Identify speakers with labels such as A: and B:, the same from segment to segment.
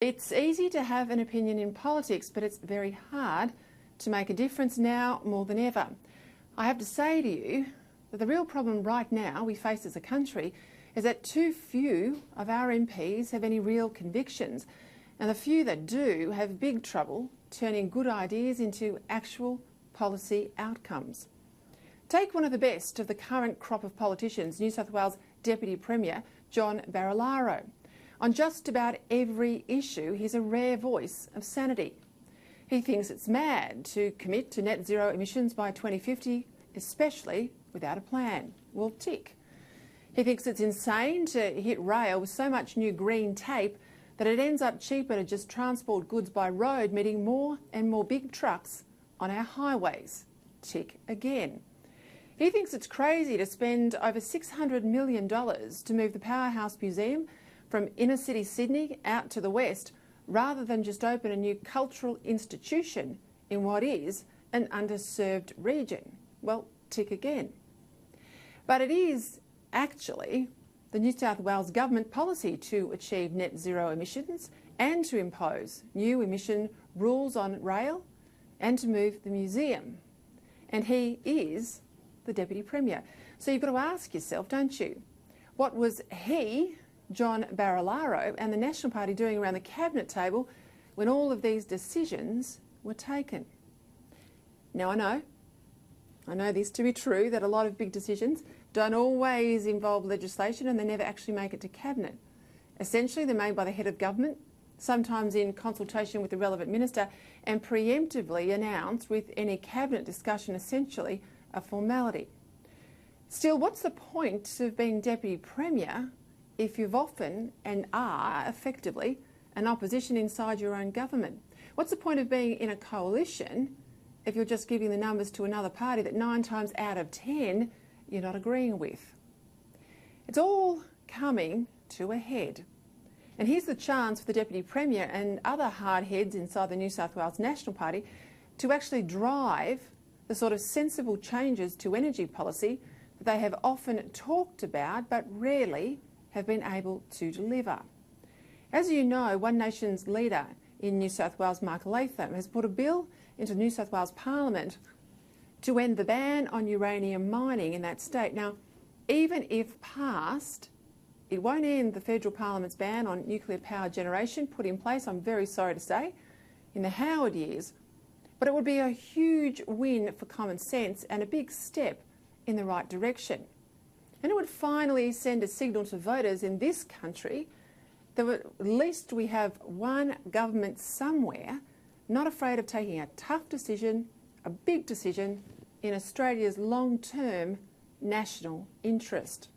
A: It's easy to have an opinion in politics, but it's very hard to make a difference now more than ever. I have to say to you that the real problem right now we face as a country is that too few of our MPs have any real convictions, and the few that do have big trouble turning good ideas into actual policy outcomes. Take one of the best of the current crop of politicians, New South Wales Deputy Premier Mr Barilaro. On just about every issue, he's a rare voice of sanity. He thinks it's mad to commit to net zero emissions by 2050, especially without a plan. Well, tick. He thinks it's insane to hit rail with so much new green tape that it ends up cheaper to just transport goods by road, meeting more and more big trucks on our highways. Tick again. He thinks it's crazy to spend over $600 million to move the Powerhouse Museum from inner city Sydney out to the west, rather than just open a new cultural institution in what is an underserved region. Well, tick again. But it is actually the New South Wales government policy to achieve net zero emissions and to impose new emission rules on rail and to move the museum. And he is the Deputy Premier. So you've got to ask yourself, don't you, what was he, Mr Barilaro, and the National Party doing around the cabinet table when all of these decisions were taken? Now, I know this to be true, that a lot of big decisions don't always involve legislation and they never actually make it to cabinet. Essentially, they're made by the head of government, sometimes in consultation with the relevant minister, and preemptively announced with any cabinet discussion, essentially a formality. Still, what's the point of being Deputy Premier if you've often and are effectively an opposition inside your own government? What's the point of being in a coalition if you're just giving the numbers to another party that 9 times out of 10 you're not agreeing with? It's all coming to a head. And here's the chance for the Deputy Premier and other hard heads inside the New South Wales National Party to actually drive the sort of sensible changes to energy policy that they have often talked about but rarely have been able to deliver. As you know, One Nation's leader in New South Wales, Mark Latham, has put a bill into New South Wales Parliament to end the ban on uranium mining in that state. Now, even if passed, it won't end the federal parliament's ban on nuclear power generation put in place, I'm very sorry to say, in the Howard years. But it would be a huge win for common sense and a big step in the right direction. And it would finally send a signal to voters in this country that at least we have one government somewhere not afraid of taking a tough decision, a big decision, in Australia's long-term national interest.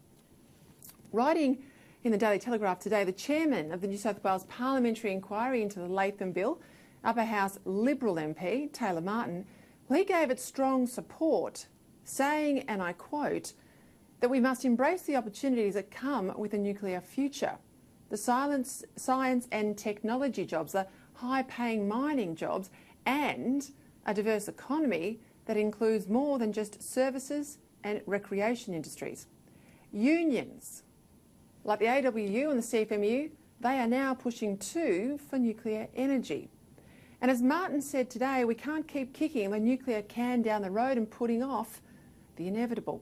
A: Writing in the Daily Telegraph today, the chairman of the New South Wales Parliamentary Inquiry into the Latham Bill, Upper House Liberal MP Taylor Martin, well, he gave it strong support, saying, and I quote, that we must embrace the opportunities that come with a nuclear future. The science and technology jobs, the high-paying mining jobs, and a diverse economy that includes more than just services and recreation industries. Unions, like the AWU and the CFMU, they are now pushing too for nuclear energy. And as Martin said today, we can't keep kicking the nuclear can down the road and putting off the inevitable.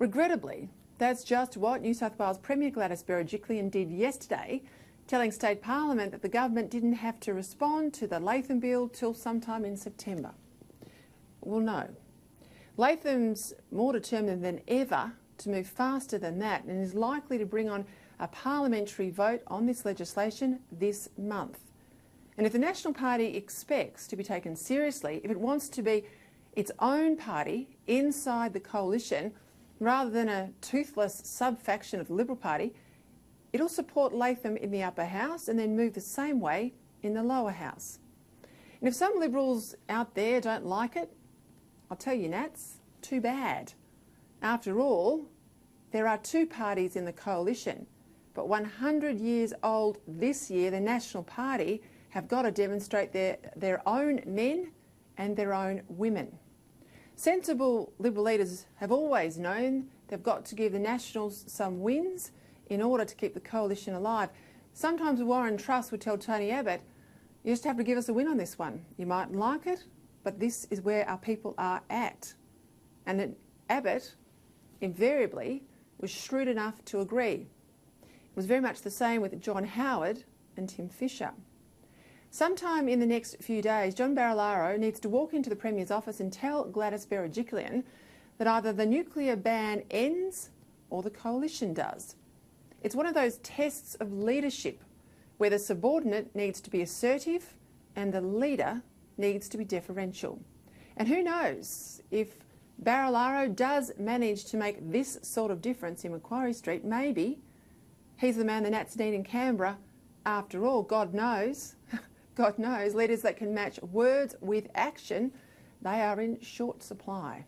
A: Regrettably, that's just what New South Wales Premier Gladys Berejiklian did yesterday, telling State Parliament that the government didn't have to respond to the Latham Bill till sometime in September. Well, no. Latham's more determined than ever to move faster than that and is likely to bring on a parliamentary vote on this legislation this month. And if the National Party expects to be taken seriously, if it wants to be its own party inside the coalition, rather than a toothless sub-faction of the Liberal Party, it'll support Latham in the upper house and then move the same way in the lower house. And if some Liberals out there don't like it, I'll tell you, Nats, too bad. After all, there are 2 parties in the coalition, but 100 years old this year, the National Party have got to demonstrate their own men and their own women. Sensible Liberal leaders have always known they've got to give the Nationals some wins in order to keep the coalition alive. Sometimes Warren Truss would tell Tony Abbott, you just have to give us a win on this one. You mightn't like it, but this is where our people are at. And that Abbott invariably was shrewd enough to agree. It was very much the same with John Howard and Tim Fischer. Sometime in the next few days, John Barilaro needs to walk into the Premier's office and tell Gladys Berejiklian that either the nuclear ban ends or the coalition does. It's one of those tests of leadership where the subordinate needs to be assertive and the leader needs to be deferential. And who knows, if Barilaro does manage to make this sort of difference in Macquarie Street, maybe he's the man the Nats need in Canberra. After all, God knows, leaders that can match words with action, they are in short supply.